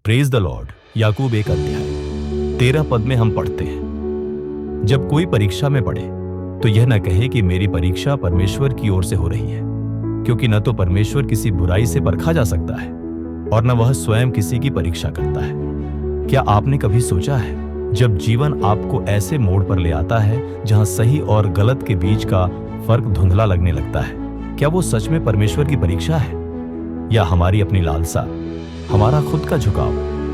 Praise the Lord. याकूब 1 अध्याय 13 पद में हम पढ़ते हैं, जब कोई परीक्षा में पड़े तो यह न कहे कि मेरी परीक्षा परमेश्वर की ओर से हो रही है, क्योंकि न तो परमेश्वर किसी बुराई से परखा जा सकता है और न वह स्वयं किसी की परीक्षा करता है। क्या आपने कभी सोचा है, जब जीवन आपको ऐसे मोड़ पर ले आता है जहां सही और गलत के बीच का फर्क धुंधला लगने लगता है, क्या वो सच में परमेश्वर की परीक्षा है या हमारी अपनी लालसा, हमारा खुद का झुकाव?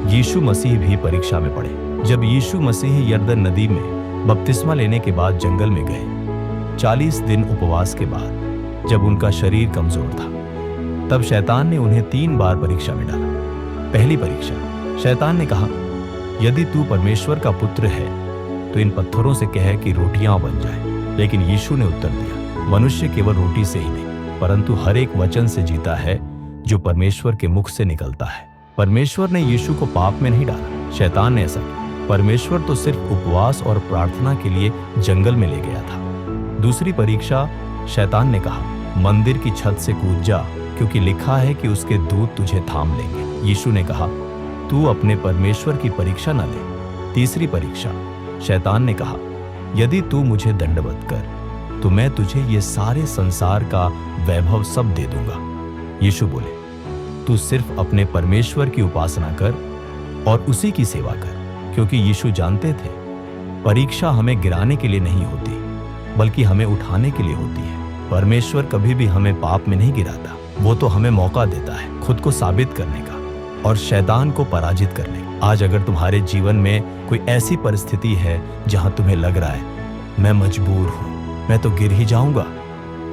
यीशु मसीह भी परीक्षा में पड़े। जब यीशु मसीह यरदन नदी में बपतिस्मा लेने के बाद जंगल में गए, 40 दिन उपवास के बाद जब उनका शरीर कमजोर था, तब शैतान ने उन्हें 3 बार परीक्षा में डाला। पहली परीक्षा, शैतान ने कहा, यदि तू परमेश्वर का पुत्र है तो इन पत्थरों से कह कि रोटियां बन जाए। लेकिन यीशु ने उत्तर दिया, मनुष्य केवल रोटी से ही नहीं परंतु हर एक वचन से जीता है जो परमेश्वर के मुख से निकलता है। परमेश्वर ने यीशु को पाप में नहीं डाला, शैतान ने ऐसा किया। परमेश्वर तो सिर्फ उपवास और प्रार्थना के लिए जंगल में ले गया था। दूसरी परीक्षा, शैतान ने कहा, मंदिर की छत से कूद जा, क्योंकि लिखा है कि उसके दूत तुझे थाम लेंगे। यीशु ने कहा, तू अपने परमेश्वर की परीक्षा न ले। तीसरी परीक्षा, शैतान ने कहा, यदि तू मुझे दंडवत कर तो मैं तुझे ये सारे संसार का वैभव सब दे दूंगा। यीशु बोले, तू सिर्फ अपने परमेश्वर की उपासना कर और उसी की सेवा कर, क्योंकि यीशु जानते थे परीक्षा हमें गिराने के लिए नहीं होती बल्कि हमें उठाने के लिए होती है। परमेश्वर कभी भी हमें पाप में नहीं गिराता, वो तो हमें मौका देता है खुद को साबित करने का और शैतान को पराजित करने का। आज अगर तुम्हारे जीवन में कोई ऐसी परिस्थिति है जहां तुम्हें लग रहा है मैं मजबूर हूं, मैं तो गिर ही जाऊंगा,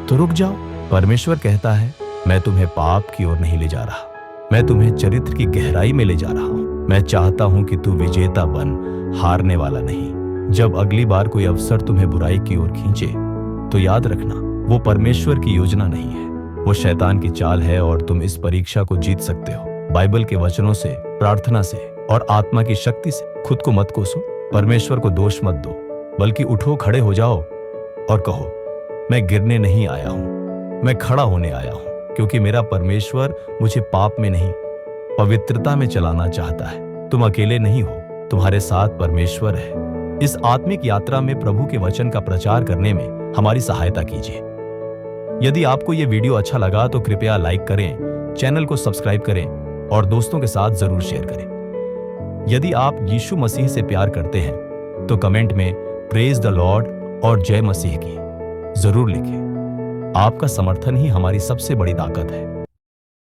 तो रुक जाओ। परमेश्वर कहता है, मैं तुम्हें पाप की ओर नहीं ले जा रहा, मैं तुम्हें चरित्र की गहराई में ले जा रहा हूं। मैं चाहता हूं कि तू विजेता बन, हारने वाला नहीं। जब अगली बार कोई अवसर तुम्हें बुराई की ओर खींचे तो याद रखना, वो परमेश्वर की योजना नहीं है, वो शैतान की चाल है और तुम इस परीक्षा को जीत सकते हो। बाइबल के वचनों से, प्रार्थना से और आत्मा की शक्ति से खुद को मत कोसो, परमेश्वर को दोष मत दो, बल्कि उठो, खड़े हो जाओ और कहो, मैं गिरने नहीं आया हूं, मैं खड़ा होने आया हूं, क्योंकि मेरा परमेश्वर मुझे पाप में नहीं पवित्रता में चलाना चाहता है। तुम अकेले नहीं हो, तुम्हारे साथ परमेश्वर है। इस आत्मिक यात्रा में प्रभु के वचन का प्रचार करने में हमारी सहायता कीजिए। यदि आपको यह वीडियो अच्छा लगा तो कृपया लाइक करें, चैनल को सब्सक्राइब करें और दोस्तों के साथ जरूर शेयर करें। यदि आप यीशु मसीह से प्यार करते हैं तो कमेंट में प्रेज द लॉर्ड और जय मसीह की जरूर लिखें। आपका समर्थन ही हमारी सबसे बड़ी ताकत है।